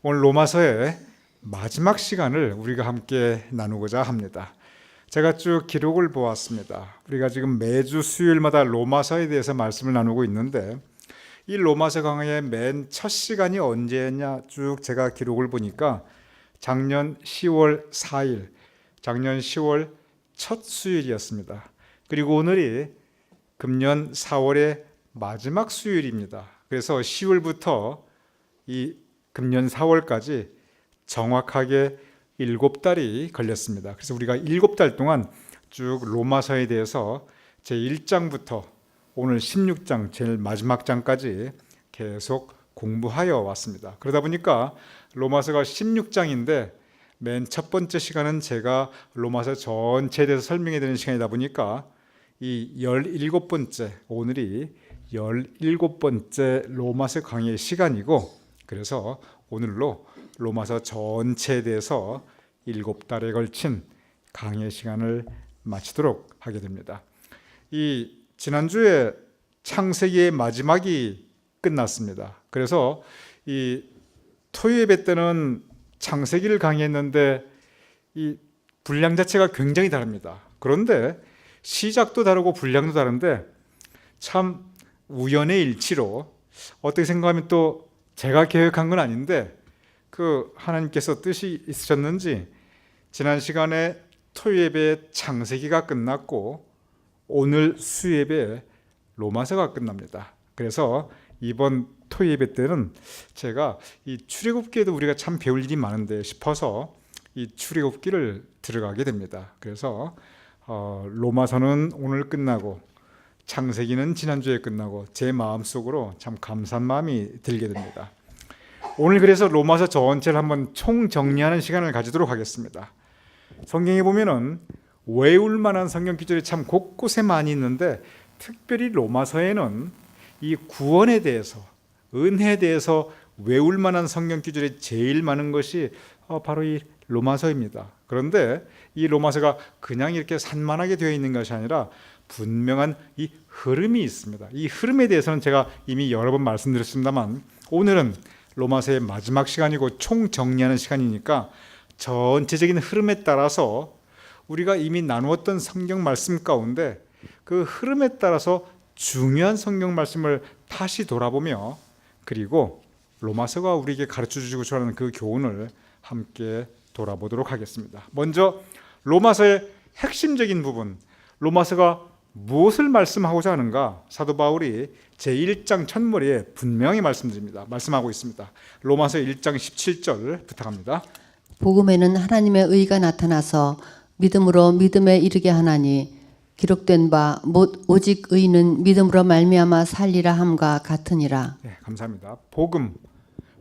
오늘 로마서의 마지막 시간을 우리가 함께 나누고자 합니다. 제가 쭉 기록을 보았습니다. 우리가 지금 매주 수요일마다 로마서에 대해서 말씀을 나누고 있는데 이 로마서 강의의 맨 첫 시간이 언제였냐 쭉 제가 기록을 보니까 작년 10월 4일, 작년 10월 첫 수요일이었습니다. 그리고 오늘이 금년 4월의 마지막 수요일입니다. 그래서 10월부터 이 금년 4월까지 정확하게 7달이 걸렸습니다. 그래서 우리가 7달 동안 쭉 로마서에 대해서 제1장부터 오늘 16장 제일 마지막 장까지 계속 공부하여 왔습니다. 그러다 보니까 로마서가 16장인데 맨 첫 번째 시간은 제가 로마서 전체에 대해서 설명해 드리는 시간이다 보니까 이 17번째, 오늘이 17번째 로마서 강의의 시간이고, 그래서 오늘로 로마서 전체에 대해서 7달에 걸친 강의 시간을 마치도록 하게 됩니다. 이 지난주에 창세기의 마지막이 끝났습니다. 그래서 이 토요예배 때는 창세기를 강의했는데 이 분량 자체가 굉장히 다릅니다. 그런데 시작도 다르고 분량도 다른데 참 우연의 일치로 어떻게 생각하면 또 제가 계획한 건 아닌데 그 하나님께서 뜻이 있으셨는지 지난 시간에 토요예배 창세기가 끝났고 오늘 수요예배 로마서가 끝납니다. 그래서 이번 토요예배 때는 제가 이 출애굽기에도 우리가 참 배울 일이 많은데 싶어서 이 출애굽기를 들어가게 됩니다. 그래서 로마서는 오늘 끝나고 창세기는 지난주에 끝나고 제 마음속으로 참 감사한 마음이 들게 됩니다. 오늘 그래서 로마서 전체를 한번 총정리하는 시간을 가지도록 하겠습니다. 성경에 보면은 외울 만한 성경 구절이 참 곳곳에 많이 있는데 특별히 로마서에는 이 구원에 대해서, 은혜에 대해서 외울 만한 성경 구절이 제일 많은 것이 바로 이 로마서입니다. 그런데 이 로마서가 그냥 이렇게 산만하게 되어 있는 것이 아니라 분명한 이 흐름이 있습니다. 이 흐름에 대해서는 제가 이미 여러 번 말씀드렸습니다만 오늘은 로마서의 마지막 시간이고 총정리하는 시간이니까 전체적인 흐름에 따라서 우리가 이미 나누었던 성경 말씀 가운데 그 흐름에 따라서 중요한 성경 말씀을 다시 돌아보며 그리고 로마서가 우리에게 가르쳐주고 싶어하는 그 교훈을 함께 돌아보도록 하겠습니다. 먼저 로마서의 핵심적인 부분, 로마서가 무엇을 말씀하고자 하는가 사도 바울이 제1장 첫머리에 분명히 말씀하고 있습니다. 로마서 1장 17절 부탁합니다. 복음에는 하나님의 의가 나타나서 믿음으로 믿음에 이르게 하나니 기록된 바 못 오직 의는 믿음으로 말미암아 살리라 함과 같으니라. 네, 감사합니다. 복음,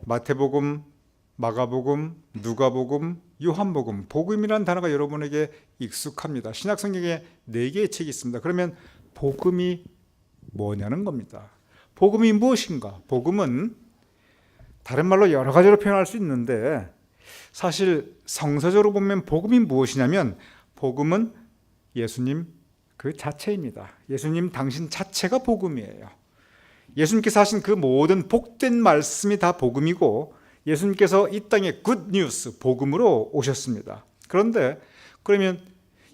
마태복음, 마가복음, 누가복음, 요한복음, 복음이라는 단어가 여러분에게 익숙합니다. 신약성경에 4개의 책이 있습니다. 그러면 복음이 뭐냐는 겁니다. 복음이 무엇인가? 복음은 다른 말로 여러 가지로 표현할 수 있는데 사실 성서적으로 보면 복음이 무엇이냐면 복음은 예수님 그 자체입니다. 예수님 당신 자체가 복음이에요. 예수님께서 하신 그 모든 복된 말씀이 다 복음이고 예수님께서 이 땅에 굿뉴스, 복음으로 오셨습니다. 그런데 그러면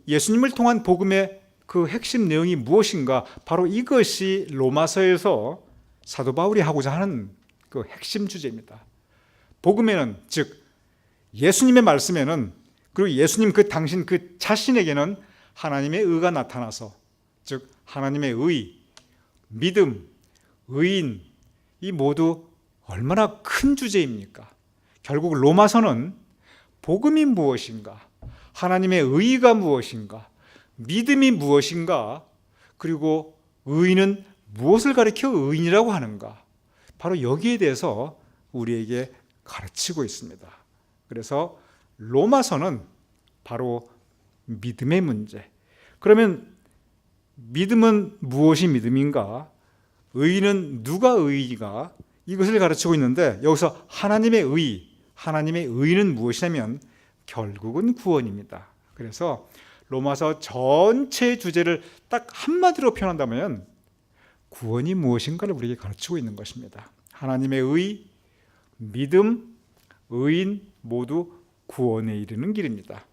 예수님을 통한 복음의 그 핵심 내용이 무엇인가? 바로 이것이 로마서에서 사도 바울이 하고자 하는 그 핵심 주제입니다. 복음에는, 즉 예수님의 말씀에는, 그리고 예수님 그 당신 그 자신에게는 하나님의 의가 나타나서, 즉 하나님의 의, 믿음, 의인, 이 모두 얼마나 큰 주제입니까? 결국 로마서는 복음이 무엇인가, 하나님의 의가 무엇인가, 믿음이 무엇인가, 그리고 의인은 무엇을 가리켜 의인이라고 하는가, 바로 여기에 대해서 우리에게 가르치고 있습니다. 그래서 로마서는 바로 믿음의 문제. 그러면 믿음은 무엇이 믿음인가? 의인은 누가 의인가? 이것을 가르치고 있는데 여기서 하나님의 의는 무엇이냐면 결국은 구원입니다. 그래서 로마서 전체 주제를 딱 한마디로 표현한다면 구원이 무엇인가를 우리에게 가르치고 있는 것입니다. 하나님의 의, 믿음, 의인 모두 구원에 이르는 길입니다.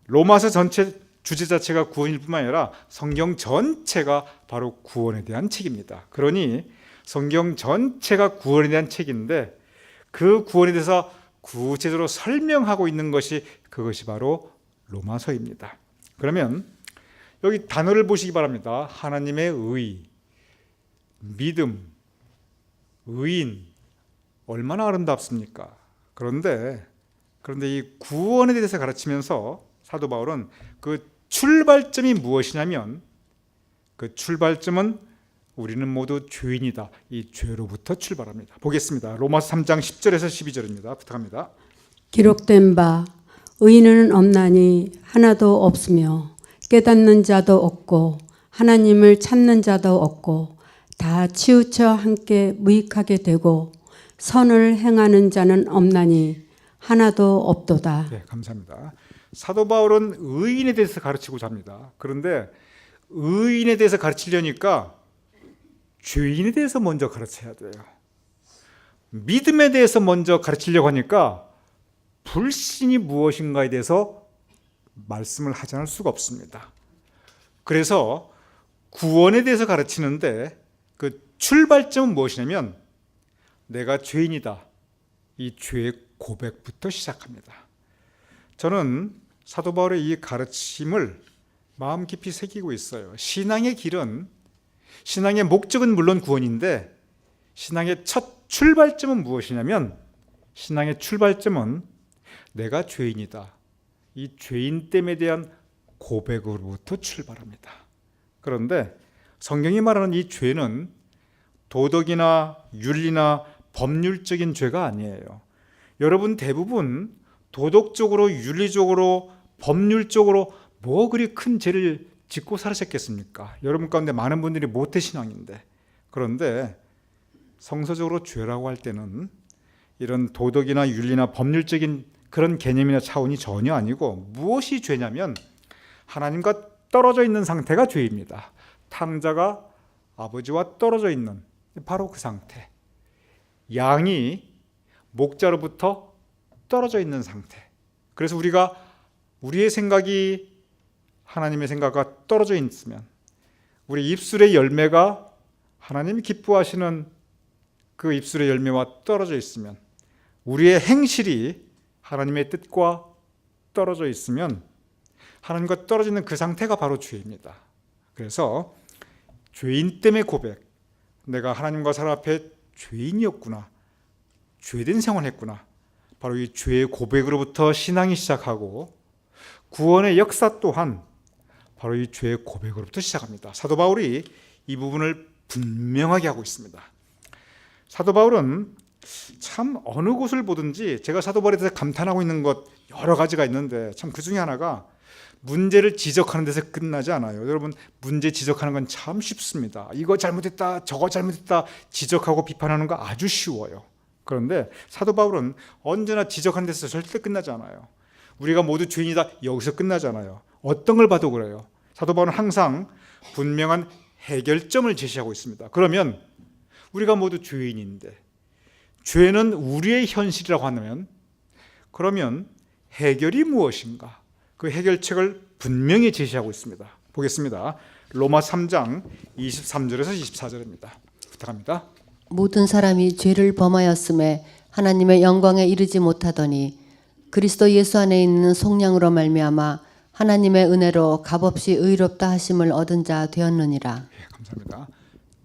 로마서 전체 주제 자체가 구원일 뿐만 아니라 성경 전체가 바로 구원에 대한 책입니다. 그러니 성경 전체가 구원에 대한 책인데 그 구원에 대해서 구체적으로 설명하고 있는 것이 그것이 바로 로마서입니다. 그러면 여기 단어를 보시기 바랍니다. 하나님의 의, 믿음, 의인, 얼마나 아름답습니까? 그런데 이 구원에 대해서 가르치면서 사도 바울은 그 출발점이 무엇이냐면 그 출발점은 우리는 모두 죄인이다. 이 죄로부터 출발합니다. 보겠습니다. 로마서 3장 10절에서 12절입니다. 부탁합니다. 기록된 바 의인은 없나니 하나도 없으며 깨닫는 자도 없고 하나님을 찾는 자도 없고 다 치우쳐 함께 무익하게 되고 선을 행하는 자는 없나니 하나도 없도다. 네, 감사합니다. 사도 바울은 의인에 대해서 가르치고자 합니다. 그런데 의인에 대해서 가르치려니까 죄인에 대해서 먼저 가르쳐야 돼요. 믿음에 대해서 먼저 가르치려고 하니까 불신이 무엇인가에 대해서 말씀을 하지 않을 수가 없습니다. 그래서 구원에 대해서 가르치는데 그 출발점은 무엇이냐면 내가 죄인이다. 이 죄의 고백부터 시작합니다. 저는 사도 바울의 이 가르침을 마음 깊이 새기고 있어요. 신앙의 길은, 신앙의 목적은 물론 구원인데 신앙의 첫 출발점은 무엇이냐면 신앙의 출발점은 내가 죄인이다. 이 죄인됨에 대한 고백으로부터 출발합니다. 그런데 성경이 말하는 이 죄는 도덕이나 윤리나 법률적인 죄가 아니에요. 여러분 대부분 도덕적으로, 윤리적으로, 법률적으로 뭐 그리 큰 죄를 짓고 살으셨겠습니까? 여러분 가운데 많은 분들이 모태신앙인데, 그런데 성서적으로 죄라고 할 때는 이런 도덕이나 윤리나 법률적인 그런 개념이나 차원이 전혀 아니고 무엇이 죄냐면 하나님과 떨어져 있는 상태가 죄입니다. 탕자가 아버지와 떨어져 있는 바로 그 상태. 양이 목자로부터 떨어져 있는 상태. 그래서 우리의 생각이 하나님의 생각과 떨어져 있으면, 우리 입술의 열매가 하나님이 기뻐하시는 그 입술의 열매와 떨어져 있으면, 우리의 행실이 하나님의 뜻과 떨어져 있으면 하나님과 떨어져 있는 그 상태가 바로 죄입니다. 그래서 죄인 때문에 고백, 내가 하나님과 사람 앞에 죄인이었구나, 죄된 생활을 했구나, 바로 이 죄의 고백으로부터 신앙이 시작하고 구원의 역사 또한 바로 이 죄의 고백으로부터 시작합니다. 사도 바울이 이 부분을 분명하게 하고 있습니다. 사도 바울은 참 어느 곳을 보든지, 제가 사도 바울에 대해서 감탄하고 있는 것 여러 가지가 있는데 참 그 중에 하나가 문제를 지적하는 데서 끝나지 않아요. 여러분, 문제 지적하는 건 참 쉽습니다. 이거 잘못했다, 저거 잘못했다 지적하고 비판하는 거 아주 쉬워요. 그런데 사도 바울은 언제나 지적하는 데서 절대 끝나지 않아요. 우리가 모두 죄인이다, 여기서 끝나지 않아요. 어떤 걸 봐도 그래요. 사도 바울은 항상 분명한 해결점을 제시하고 있습니다. 그러면 우리가 모두 죄인인데 죄는 우리의 현실이라고 하면, 그러면 해결이 무엇인가? 그 해결책을 분명히 제시하고 있습니다. 보겠습니다. 로마 3장 23절에서 24절입니다. 부탁합니다. 모든 사람이 죄를 범하였음에 하나님의 영광에 이르지 못하더니 그리스도 예수 안에 있는 속량으로 말미암아 하나님의 은혜로 값없이 의롭다 하심을 얻은 자 되었느니라. 네, 감사합니다.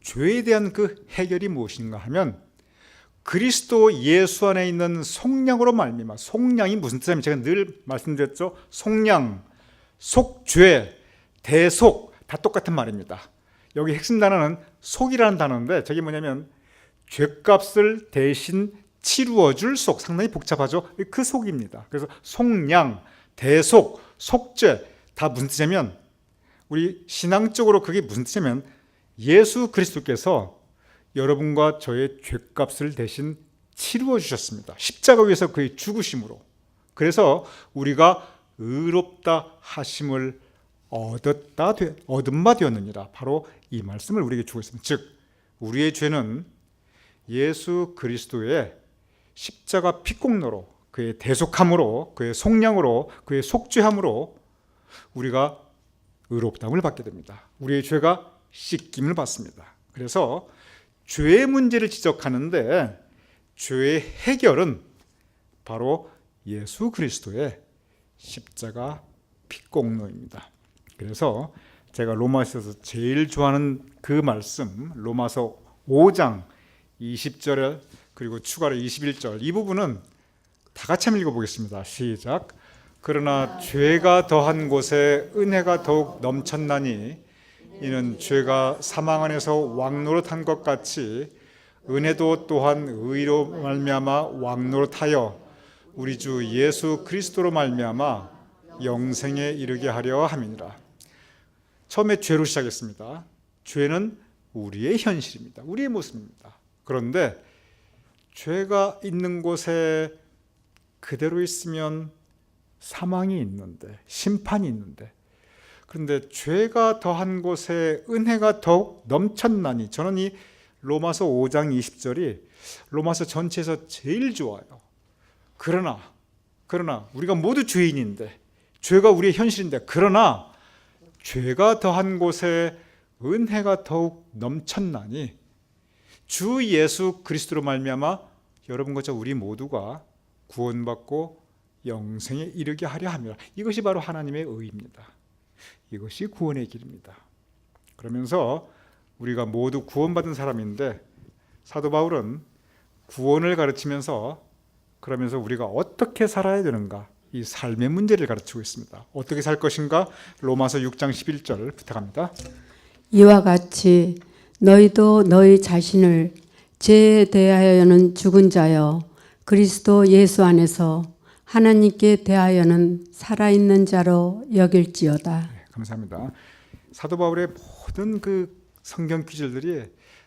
죄에 대한 그 해결이 무엇인가 하면 그리스도 예수 안에 있는 속량으로 말미암아. 속량이 무슨 뜻이냐면 제가 늘 말씀드렸죠. 속량, 속죄, 대속 다 똑같은 말입니다. 여기 핵심 단어는 속이라는 단어인데 저게 뭐냐면 죄값을 대신 치루어 줄 속, 상당히 복잡하죠. 그 속입니다. 그래서 속량, 대속, 속죄 다 무슨 뜻이냐면, 우리 신앙적으로 그게 무슨 뜻이냐면 예수 그리스도께서 여러분과 저의 죄값을 대신 치루어 주셨습니다. 십자가 위에서 그의 죽으심으로. 그래서 우리가 의롭다 하심을 얻은 바 되었느니라. 바로 이 말씀을 우리에게 주고 있습니다. 즉 우리의 죄는 예수 그리스도의 십자가 피공로로, 그의 대속함으로, 그의 속량으로, 그의 속죄함으로 우리가 의롭다함을 받게 됩니다. 우리의 죄가 씻김을 받습니다. 그래서 죄의 문제를 지적하는데 죄의 해결은 바로 예수 그리스도의 십자가 피공로입니다. 그래서 제가 로마서에서 제일 좋아하는 그 말씀, 로마서 5장 20절 그리고 추가로 21절, 이 부분은 다 같이 한번 읽어보겠습니다. 시작. 그러나 죄가 더한 곳에 은혜가 더욱 넘쳤나니 이는 죄가 사망 안에서 왕노릇한 것 같이 은혜도 또한 의로 말미암아 왕노릇하여 우리 주 예수 그리스도로 말미암아 영생에 이르게 하려 함이니라. 처음에 죄로 시작했습니다. 죄는 우리의 현실입니다. 우리의 모습입니다. 그런데 죄가 있는 곳에 그대로 있으면 사망이 있는데, 심판이 있는데, 그런데 죄가 더한 곳에 은혜가 더욱 넘쳤나니, 저는 이 로마서 5장 20절이 로마서 전체에서 제일 좋아요. 그러나 우리가 모두 죄인인데, 죄가 우리의 현실인데, 그러나 죄가 더한 곳에 은혜가 더욱 넘쳤나니 주 예수 그리스도로 말미암아 여러분과 저 우리 모두가 구원받고 영생에 이르게 하려 함이라. 이것이 바로 하나님의 의입니다. 이것이 구원의 길입니다. 그러면서 우리가 모두 구원받은 사람인데 사도 바울은 구원을 가르치면서 그러면서 우리가 어떻게 살아야 되는가, 이 삶의 문제를 가르치고 있습니다. 어떻게 살 것인가? 로마서 6장 11절 부탁합니다. 이와 같이 너희도 너희 자신을 죄에 대하여는 죽은 자여 그리스도 예수 안에서 하나님께 대하여는 살아있는 자로 여길지어다. 네, 감사합니다. 사도 바울의 모든 그 성경 구절들이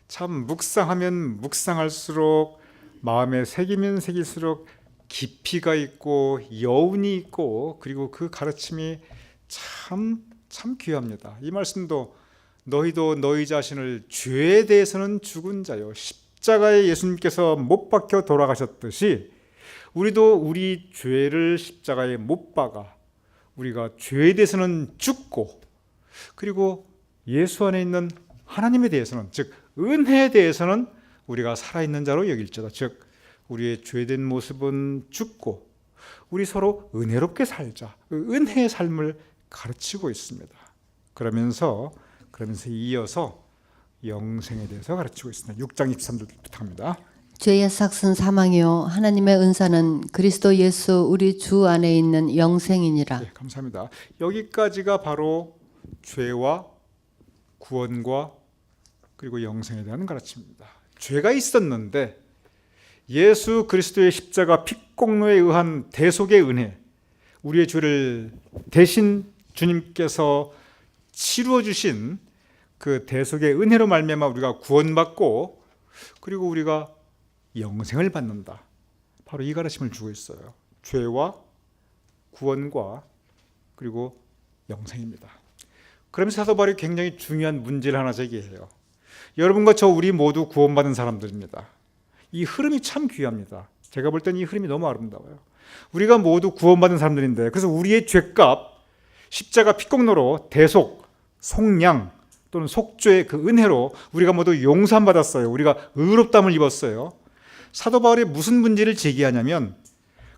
참 묵상하면 묵상할수록 마음에 새기면 새길수록 깊이가 있고 여운이 있고, 그리고 그 가르침이 참 귀합니다. 이 말씀도 너희도 너희 자신을 죄에 대해서는 죽은 자요, 십자가에 예수님께서 못 박혀 돌아가셨듯이 우리도 우리 죄를 십자가에 못 박아 우리가 죄에 대해서는 죽고, 그리고 예수 안에 있는 하나님에 대해서는, 즉 은혜에 대해서는 우리가 살아있는 자로 여길지어다. 즉 우리의 죄된 모습은 죽고 우리 서로 은혜롭게 살자, 은혜의 삶을 가르치고 있습니다. 그러면서 이어서 영생에 대해서 가르치고 있습니다. 6장 23절 부탁합니다. 죄의 삭은 사망이요 하나님의 은사는 그리스도 예수 우리 주 안에 있는 영생이니라. 네, 감사합니다. 여기까지가 바로 죄와 구원과 그리고 영생에 대한 가르침입니다. 죄가 있었는데 예수 그리스도의 십자가 피공로에 의한 대속의 은혜, 우리의 죄를 대신 주님께서 치루어 주신 그 대속의 은혜로 말미암아 우리가 구원받고, 그리고 우리가 영생을 받는다. 바로 이 가르침을 주고 있어요. 죄와 구원과 그리고 영생입니다. 그러면서 사도 바울이 굉장히 중요한 문제를 하나 제기해요. 여러분과 저 우리 모두 구원받은 사람들입니다. 이 흐름이 참 귀합니다. 제가 볼 때는 이 흐름이 너무 아름다워요. 우리가 모두 구원받은 사람들인데, 그래서 우리의 죄값, 십자가 피공로로 대속, 속량 또는 속죄의 그 은혜로 우리가 모두 용서받았어요. 우리가 의롭다함을 입었어요. 사도 바울이 무슨 문제를 제기하냐면,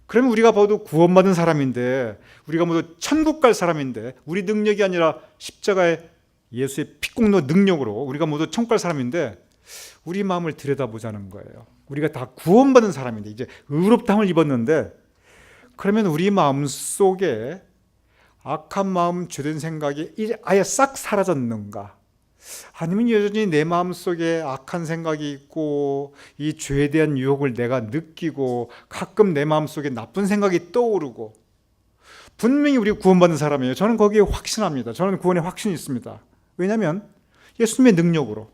그러면 우리가 모두 구원받은 사람인데, 우리가 모두 천국 갈 사람인데, 우리 능력이 아니라 십자가의 예수의 피공로 능력으로 우리가 모두 천국 갈 사람인데, 우리 마음을 들여다보자는 거예요. 우리가 다 구원받은 사람인데, 이제 의롭다함을 입었는데, 그러면 우리 마음 속에 악한 마음, 죄된 생각이 이제 아예 싹 사라졌는가? 아니면 여전히 내 마음 속에 악한 생각이 있고 이 죄에 대한 유혹을 내가 느끼고 가끔 내 마음 속에 나쁜 생각이 떠오르고, 분명히 우리 구원받은 사람이에요. 저는 거기에 확신합니다. 저는 구원에 확신이 있습니다. 왜냐하면 예수님의 능력으로,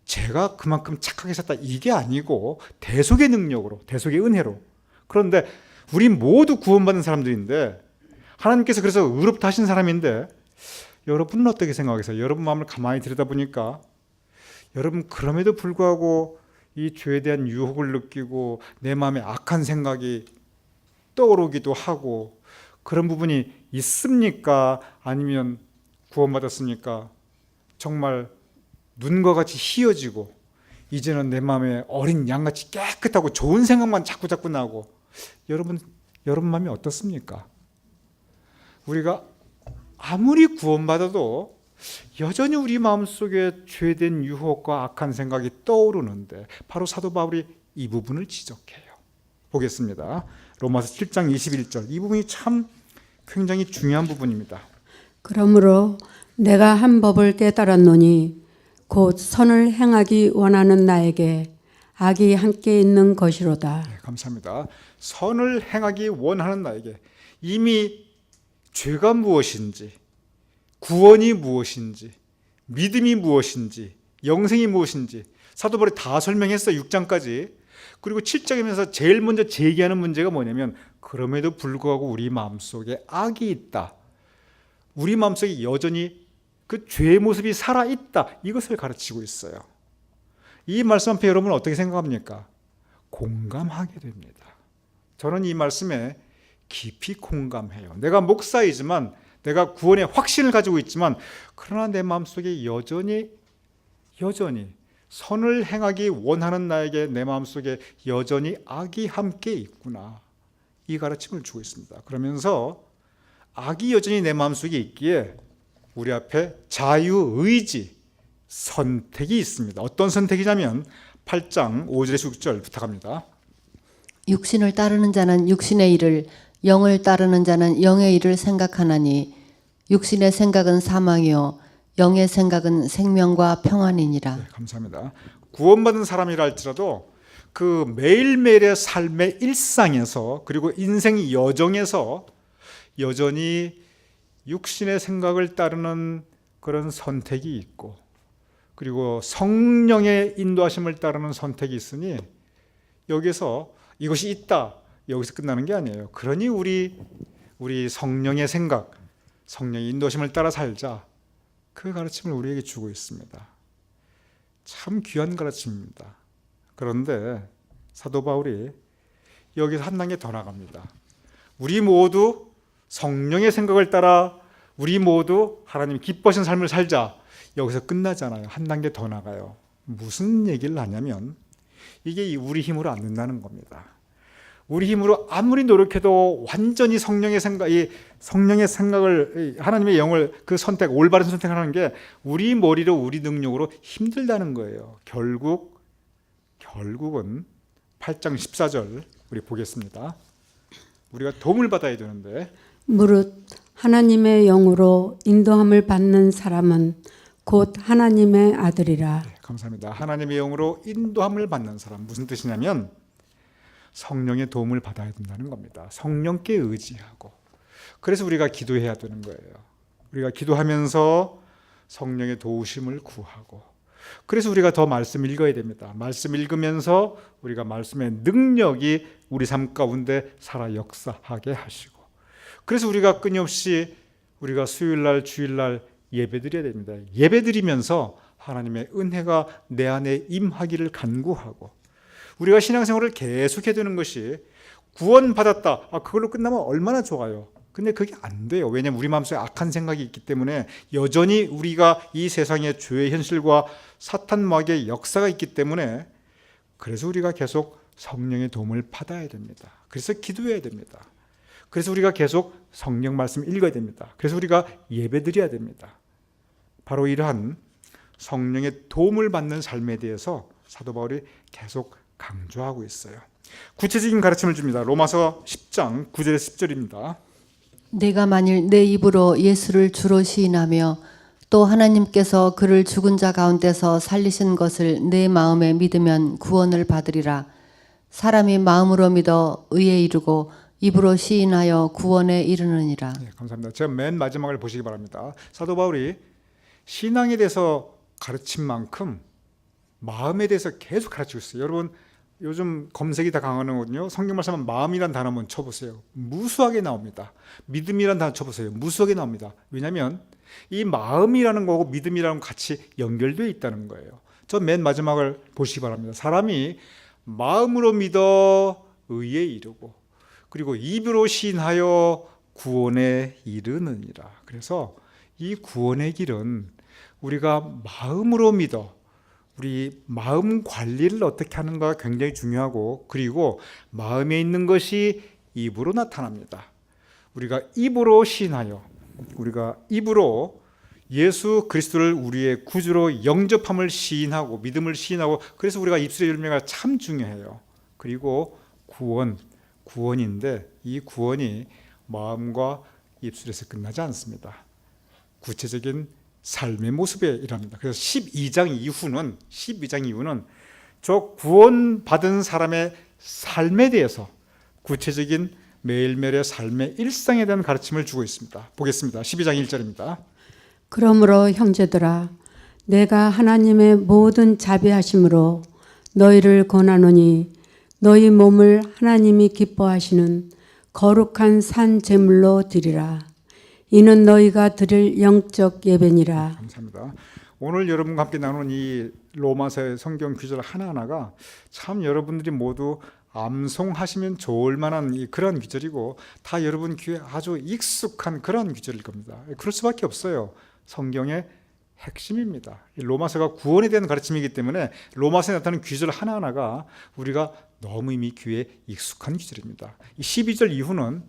제가 그만큼 착하게 살다 이게 아니고 대속의 능력으로, 대속의 은혜로. 그런데 우리 모두 구원받은 사람들인데, 하나님께서 그래서 의롭다 하신 사람인데, 여러분은 어떻게 생각하세요? 여러분 마음을 가만히 들여다보니까 여러분 그럼에도 불구하고 이 죄에 대한 유혹을 느끼고 내 마음에 악한 생각이 떠오르기도 하고 그런 부분이 있습니까? 아니면 구원받았습니까? 정말 눈과 같이 희어지고 이제는 내 마음에 어린 양같이 깨끗하고 좋은 생각만 자꾸 나고 여러분 마음이 어떻습니까? 우리가 아무리 구원받아도 여전히 우리 마음속에 죄된 유혹과 악한 생각이 떠오르는데 바로 사도 바울이 이 부분을 지적해요. 보겠습니다. 로마서 7장 21절. 이 부분이 참 굉장히 중요한 부분입니다. 그러므로 내가 한 법을 깨달았노니 곧 선을 행하기 원하는 나에게 악이 함께 있는 것이로다. 네, 감사합니다. 선을 행하기 원하는 나에게 이미 죄가 무엇인지, 구원이 무엇인지, 믿음이 무엇인지, 영생이 무엇인지 사도 바울이 다 설명했어요. 6장까지. 그리고 7장이면서 제일 먼저 제기하는 문제가 뭐냐면 그럼에도 불구하고 우리 마음속에 악이 있다. 우리 마음속에 여전히 그 죄의 모습이 살아있다. 이것을 가르치고 있어요. 이 말씀 앞에 여러분 어떻게 생각합니까? 공감하게 됩니다. 저는 이 말씀에 깊이 공감해요. 내가 목사이지만 내가 구원의 확신을 가지고 있지만 그러나 내 마음속에 여전히 선을 행하기 원하는 나에게 내 마음속에 여전히 악이 함께 있구나. 이 가르침을 주고 있습니다. 그러면서 악이 여전히 내 마음속에 있기에 우리 앞에 자유의지, 선택이 있습니다. 어떤 선택이냐면 8장 5절에서 6절 부탁합니다. 육신을 따르는 자는 육신의 일을, 영을 따르는 자는 영의 일을 생각하나니 육신의 생각은 사망이요 영의 생각은 생명과 평안이니라. 네, 감사합니다. 구원받은 사람이라 할지라도 그 매일매일의 삶의 일상에서 그리고 인생 여정에서 여전히 육신의 생각을 따르는 그런 선택이 있고 그리고 성령의 인도하심을 따르는 선택이 있으니 여기서 이것이 있다. 여기서 끝나는 게 아니에요. 그러니 우리 성령의 생각, 성령의 인도하심을 따라 살자. 그 가르침을 우리에게 주고 있습니다. 참 귀한 가르침입니다. 그런데 사도 바울이 여기서 한 단계 더 나갑니다. 우리 모두 성령의 생각을 따라 우리 모두 하나님 기뻐하신 삶을 살자. 여기서 끝나잖아요. 한 단계 더 나가요. 무슨 얘기를 하냐면 이게 우리 힘으로 안 된다는 겁니다. 우리 힘으로 아무리 노력해도 완전히 성령의 생각을 하나님의 영을 그 선택, 올바른 선택을 하는 게 우리 머리로 우리 능력으로 힘들다는 거예요. 결국은 8장 14절 우리 보겠습니다. 우리가 도움을 받아야 되는데 무릇 하나님의 영으로 인도함을 받는 사람은 곧 하나님의 아들이라. 네, 감사합니다. 하나님의 영으로 인도함을 받는 사람 무슨 뜻이냐면 성령의 도움을 받아야 된다는 겁니다. 성령께 의지하고 그래서 우리가 기도해야 되는 거예요. 우리가 기도하면서 성령의 도우심을 구하고 그래서 우리가 더 말씀 읽어야 됩니다. 말씀 읽으면서 우리가 말씀의 능력이 우리 삶 가운데 살아 역사하게 하시고 그래서 우리가 끊임없이 우리가 수요일날 주일날 예배드려야 됩니다. 예배드리면서 하나님의 은혜가 내 안에 임하기를 간구하고 우리가 신앙생활을 계속해야 되는 것이 구원받았다. 그걸로 끝나면 얼마나 좋아요. 근데 그게 안 돼요. 왜냐하면 우리 마음속에 악한 생각이 있기 때문에 여전히 우리가 이 세상의 죄의 현실과 사탄 마귀의 역사가 있기 때문에 그래서 우리가 계속 성령의 도움을 받아야 됩니다. 그래서 기도해야 됩니다. 그래서 우리가 계속 성령 말씀 읽어야 됩니다. 그래서 우리가 예배드려야 됩니다. 바로 이러한 성령의 도움을 받는 삶에 대해서 사도 바울이 계속 강조하고 있어요. 구체적인 가르침을 줍니다. 로마서 10장 9절에서 10절입니다. 내가 만일 내 입으로 예수를 주로 시인하며 또 하나님께서 그를 죽은 자 가운데서 살리신 것을 내 마음에 믿으면 구원을 받으리라. 사람이 마음으로 믿어 의에 이르고 입으로 시인하여 구원에 이르느니라. 네, 감사합니다. 제가 맨 마지막을 보시기 바랍니다. 사도 바울이 신앙에 대해서 가르친 만큼 마음에 대해서 계속 가르치고 있어요. 여러분 요즘 검색이 다 강하거든요. 성경 말씀은 마음이란 단어 한번 쳐보세요. 무수하게 나옵니다. 믿음이란 단어 쳐보세요. 무수하게 나옵니다. 왜냐하면 이 마음이라는 거고 믿음이라는 거 같이 연결되어 있다는 거예요. 저 맨 마지막을 보시기 바랍니다. 사람이 마음으로 믿어 의에 이르고 그리고 입으로 시인하여 구원에 이르느니라. 그래서 이 구원의 길은 우리가 마음으로 믿어 우리 마음 관리를 어떻게 하는가 굉장히 중요하고 그리고 마음에 있는 것이 입으로 나타납니다. 우리가 입으로 시인하여 우리가 입으로 예수 그리스도를 우리의 구주로 영접함을 시인하고 믿음을 시인하고 그래서 우리가 입술의 열매가 참 중요해요. 그리고 구원인데 이 구원이 마음과 입술에서 끝나지 않습니다. 구체적인 삶의 모습에 일합니다. 그래서 12장 이후는 저 구원받은 사람의 삶에 대해서 구체적인 매일매일의 삶의 일상에 대한 가르침을 주고 있습니다. 보겠습니다. 12장 1절입니다. 그러므로 형제들아 내가 하나님의 모든 자비하심으로 너희를 권하노니 너희 몸을 하나님이 기뻐하시는 거룩한 산 제물로 드리라. 이는 너희가 드릴 영적 예배니라. 감사합니다. 오늘 여러분과 함께 나누는 이 로마서의 성경 구절 하나하나가 참 여러분들이 모두 암송하시면 좋을 만한 그런 구절이고 다 여러분 귀에 아주 익숙한 그런 구절일 겁니다. 그럴 수밖에 없어요. 성경의 핵심입니다. 로마서가 구원에 대한 가르침이기 때문에 로마서에 나타나는 구절 하나하나가 우리가 너무 이미 귀에 익숙한 구절입니다. 이 12절 이후는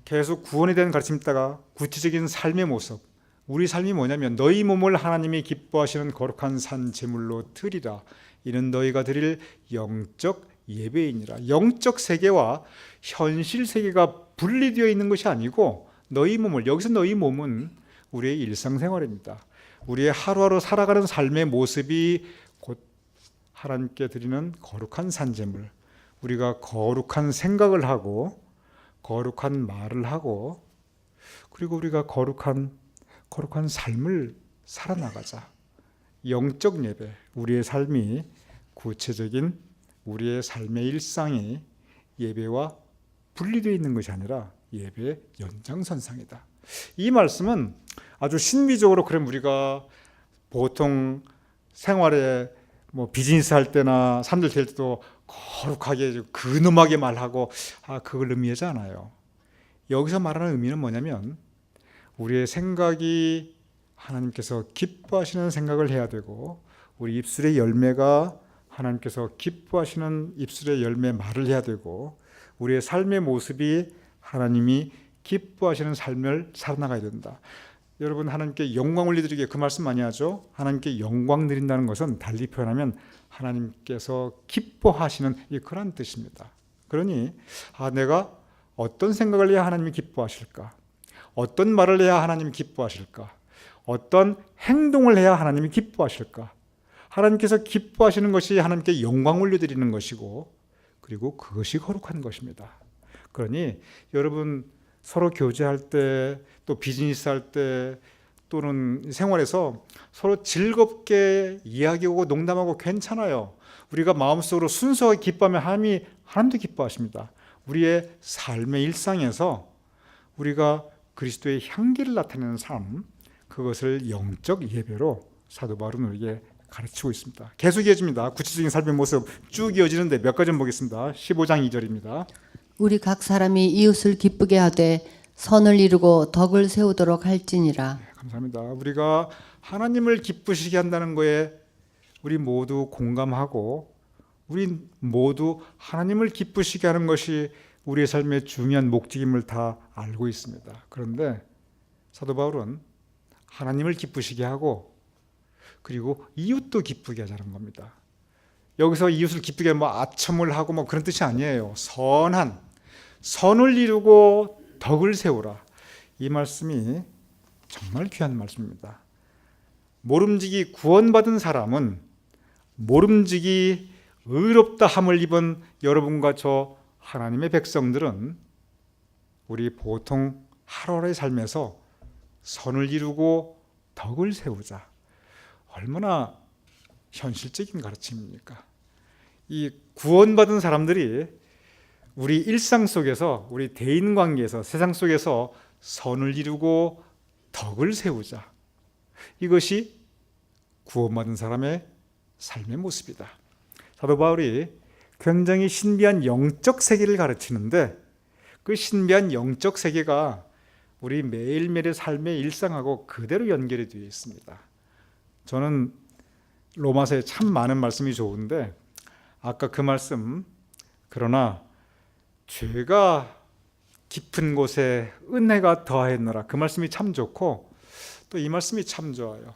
계속 구원에 대한 가르침이 있다가 구체적인 삶의 모습, 우리 삶이 뭐냐면 너희 몸을 하나님이 기뻐하시는 거룩한 산 제물로 드리라. 이는 너희가 드릴 영적 예배이니라. 영적 세계와 현실 세계가 분리되어 있는 것이 아니고 너희 몸을, 여기서 너희 몸은 우리의 일상생활입니다. 우리의 하루하루 살아가는 삶의 모습이 곧 하나님께 드리는 거룩한 산제물, 우리가 거룩한 생각을 하고 거룩한 말을 하고 그리고 우리가 거룩한 삶을 살아나가자. 영적 예배, 우리의 삶이 구체적인 우리의 삶의 일상이 예배와 분리되어 있는 것이 아니라 예배의 연장선상이다. 이 말씀은 아주 신비적으로 그럼 우리가 보통 생활에 비즈니스 할 때나 사람들 될 때도 거룩하게 근엄하게 말하고 그걸 의미하지 않아요. 여기서 말하는 의미는 뭐냐면 우리의 생각이 하나님께서 기뻐하시는 생각을 해야 되고 우리 입술의 열매가 하나님께서 기뻐하시는 입술의 열매 말을 해야 되고 우리의 삶의 모습이 하나님이 기뻐하시는 삶을 살아나가야 된다. 여러분 하나님께 영광 올려드리기에 그 말씀 많이 하죠. 하나님께 영광 드린다는 것은 달리 표현하면 하나님께서 기뻐하시는 그런 뜻입니다. 그러니 내가 어떤 생각을 해야 하나님이 기뻐하실까? 어떤 말을 해야 하나님이 기뻐하실까? 어떤 행동을 해야 하나님이 기뻐하실까? 하나님께서 기뻐하시는 것이 하나님께 영광 올려드리는 것이고 그리고 그것이 거룩한 것입니다. 그러니 여러분 서로 교제할 때 또 비즈니스 할 때 또는 생활에서 서로 즐겁게 이야기하고 농담하고 괜찮아요. 우리가 마음속으로 순수하게 기뻐하면 하나님도 기뻐하십니다. 우리의 삶의 일상에서 우리가 그리스도의 향기를 나타내는 삶, 그것을 영적 예배로 사도 바울은 우리에게 가르치고 있습니다. 계속 이어집니다. 구체적인 삶의 모습 쭉 이어지는데 몇 가지 보겠습니다. 15장 2절입니다. 우리 각 사람이 이웃을 기쁘게 하되 선을 이루고 덕을 세우도록 할지니라. 감사합니다. 우리가 하나님을 기쁘시게 한다는 거에 우리 모두 공감하고 우리 모두 하나님을 기쁘시게 하는 것이 우리의 삶의 중요한 목적임을 다 알고 있습니다. 그런데 사도 바울은 하나님을 기쁘시게 하고 그리고 이웃도 기쁘게 하자는 겁니다. 여기서 이웃을 기쁘게 아첨을 하고 그런 뜻이 아니에요. 선을 이루고 덕을 세우라. 이 말씀이 정말 귀한 말씀입니다. 모름지기 구원받은 사람은 모름지기 의롭다 함을 입은 여러분과 저 하나님의 백성들은 우리 보통 하루하루의 삶에서 선을 이루고 덕을 세우자. 얼마나 현실적인 가르침입니까? 이 구원받은 사람들이 우리 일상 속에서 우리 대인관계에서 세상 속에서 선을 이루고 덕을 세우자. 이것이 구원받은 사람의 삶의 모습이다. 사도 바울이 굉장히 신비한 영적 세계를 가르치는데 그 신비한 영적 세계가 우리 매일매일의 삶의 일상하고 그대로 연결이 되어 있습니다. 저는 로마서에 참 많은 말씀이 좋은데 아까 그 말씀, 그러나 죄가 깊은 곳에 은혜가 더하였노라, 그 말씀이 참 좋고 또 이 말씀이 참 좋아요.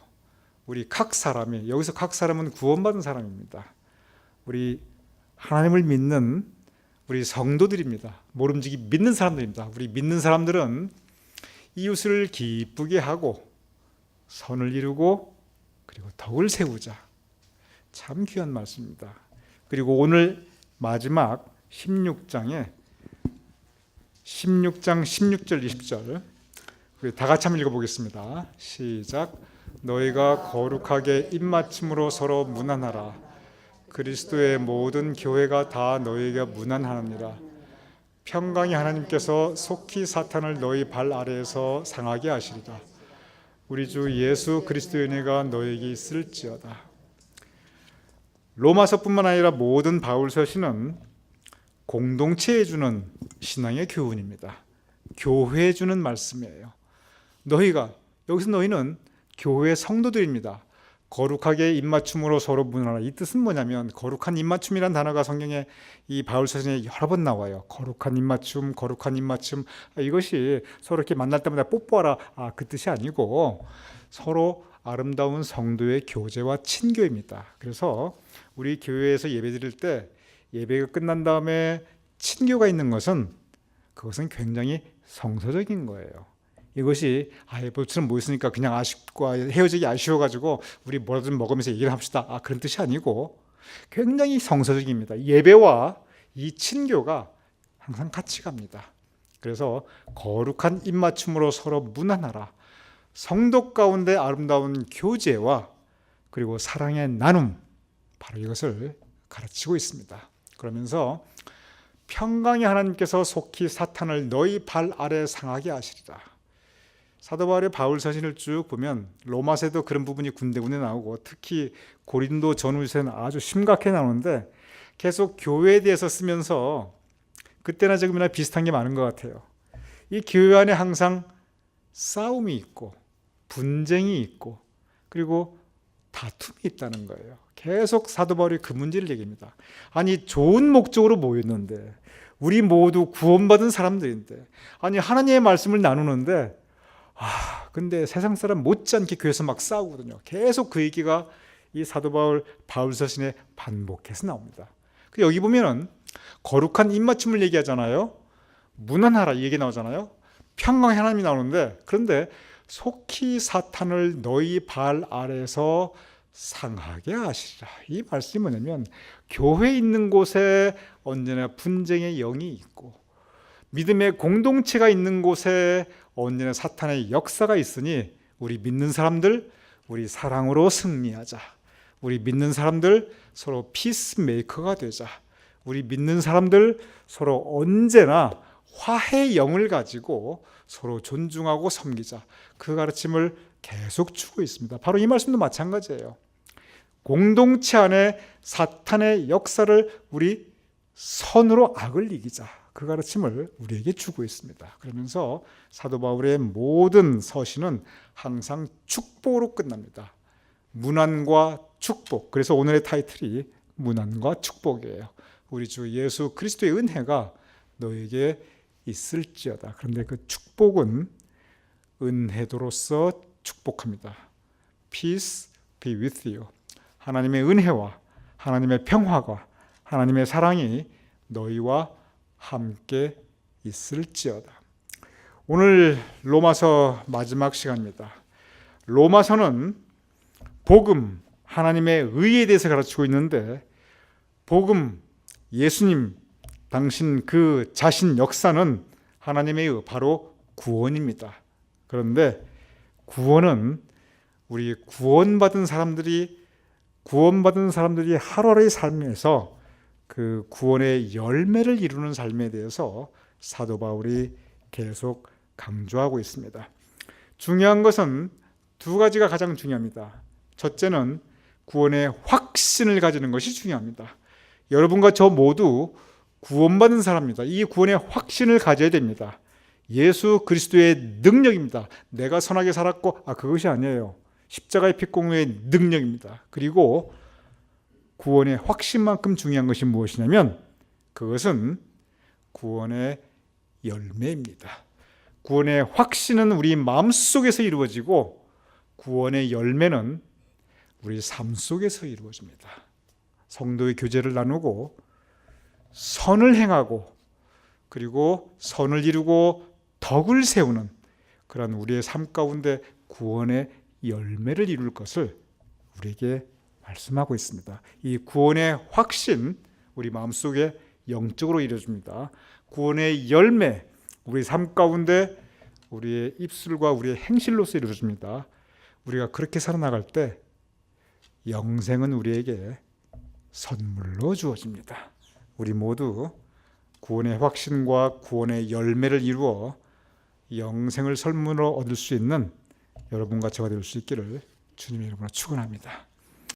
우리 각 사람이, 여기서 각 사람은 구원받은 사람입니다. 우리 하나님을 믿는 우리 성도들입니다. 모름지기 믿는 사람들입니다. 우리 믿는 사람들은 이웃을 기쁘게 하고 선을 이루고 그리고 덕을 세우자. 참 귀한 말씀입니다. 그리고 오늘 마지막 16장 16절 20절 우리 다 같이 한번 읽어보겠습니다. 시작. 너희가 거룩하게 입맞춤으로 서로 문안하라. 그리스도의 모든 교회가 다 너희에게 문안하느니라. 평강의 하나님께서 속히 사탄을 너희 발 아래에서 상하게 하시리라. 우리 주 예수 그리스도의 은혜가 너희에게 있을지어다. 로마서뿐만 아니라 모든 바울 서신은 공동체에 주는 신앙의 교훈입니다. 교회에 주는 말씀이에요. 너희가, 여기서 너희는 교회 성도들입니다. 거룩하게 입맞춤으로 서로 문안하라. 이 뜻은 뭐냐면 거룩한 입맞춤이란 단어가 성경에 이 바울 서신에 여러 번 나와요. 거룩한 입맞춤, 거룩한 입맞춤. 이것이 서로 이렇게 만날 때마다 뽀뽀하라, 그 뜻이 아니고 서로 아름다운 성도의 교제와 친교입니다. 그래서 우리 교회에서 예배드릴 때 예배가 끝난 다음에 친교가 있는 것은 그것은 굉장히 성서적인 거예요. 이것이 예배처럼 모였으니까 그냥 아쉽고 헤어지기 아쉬워가지고 우리 뭐라도 좀 먹으면서 얘기를 합시다, 그런 뜻이 아니고 굉장히 성서적입니다. 예배와 이 친교가 항상 같이 갑니다. 그래서 거룩한 입맞춤으로 서로 문안하라. 성도 가운데 아름다운 교제와 그리고 사랑의 나눔, 바로 이것을 가르치고 있습니다. 그러면서 평강의 하나님께서 속히 사탄을 너희 발 아래 상하게 하시리라. 사도 바울의 바울 서신을 쭉 보면 로마서에도 그런 부분이 군데군데 나오고 특히 고린도 전후서에는 아주 심각하게 나오는데 계속 교회에 대해서 쓰면서 그때나 지금이나 비슷한 게 많은 것 같아요. 이 교회 안에 항상 싸움이 있고 분쟁이 있고 그리고 다툼이 있다는 거예요. 계속 사도 바울이 그 문제를 얘기합니다. 아니 좋은 목적으로 모였는데 우리 모두 구원받은 사람들인데 아니 하나님의 말씀을 나누는데 근데 세상 사람 못지않게 교회에서 막 싸우거든요. 계속 그 얘기가 이 사도 바울 서신에 반복해서 나옵니다. 여기 보면은 거룩한 입맞춤을 얘기하잖아요. 문안하라 이 얘기 나오잖아요. 평강의 하나님이 나오는데 그런데 속히 사탄을 너희 발 아래서 상하게 하시리라. 이 말씀이 뭐냐면 교회에 있는 곳에 언제나 분쟁의 영이 있고 믿음의 공동체가 있는 곳에 언제나 사탄의 역사가 있으니 우리 믿는 사람들 우리 사랑으로 승리하자. 우리 믿는 사람들 서로 피스메이커가 되자. 우리 믿는 사람들 서로 언제나 화해의 영을 가지고 서로 존중하고 섬기자. 그 가르침을 계속 주고 있습니다. 바로 이 말씀도 마찬가지예요. 공동체 안에 사탄의 역사를 우리 선으로 악을 이기자. 그 가르침을 우리에게 주고 있습니다. 그러면서 사도 바울의 모든 서신은 항상 축복으로 끝납니다. 문안과 축복. 그래서 오늘의 타이틀이 문안과 축복이에요. 우리 주 예수 그리스도의 은혜가 너에게 있을지어다. 그런데 그 축복은 은혜도로서 축복합니다. Peace be with you. 하나님의 은혜와 하나님의 평화가 하나님의 사랑이 너희와 함께 있을지어다. 오늘 로마서 마지막 시간입니다. 로마서는 복음, 하나님의 의에 대해서 가르치고 있는데 복음, 예수님, 당신 그 자신 역사는 하나님의 의, 바로 구원입니다. 그런데 구원은 우리 구원받은 사람들이 하루하루의 삶에서 그 구원의 열매를 이루는 삶에 대해서 사도 바울이 계속 강조하고 있습니다. 중요한 것은 두 가지가 가장 중요합니다. 첫째는 구원의 확신을 가지는 것이 중요합니다. 여러분과 저 모두 구원받은 사람입니다. 이 구원의 확신을 가져야 됩니다. 예수 그리스도의 능력입니다. 내가 선하게 살았고 그것이 아니에요. 십자가의 핏공로의 능력입니다. 그리고 구원의 확신만큼 중요한 것이 무엇이냐면 그것은 구원의 열매입니다. 구원의 확신은 우리 마음속에서 이루어지고 구원의 열매는 우리 삶 속에서 이루어집니다. 성도의 교제를 나누고 선을 행하고 그리고 선을 이루고 덕을 세우는 그런 우리의 삶 가운데 구원의 열매를 이룰 것을 우리에게 말씀하고 있습니다. 이 구원의 확신 우리 마음속에 영적으로 이루어집니다. 구원의 열매 우리 삶 가운데 우리의 입술과 우리의 행실로서 이루어집니다. 우리가 그렇게 살아나갈 때 영생은 우리에게 선물로 주어집니다. 우리 모두 구원의 확신과 구원의 열매를 이루어 영생을 선물로 얻을 수 있는 여러분과 저가 될 수 있기를 주님의 이름으로 축원합니다.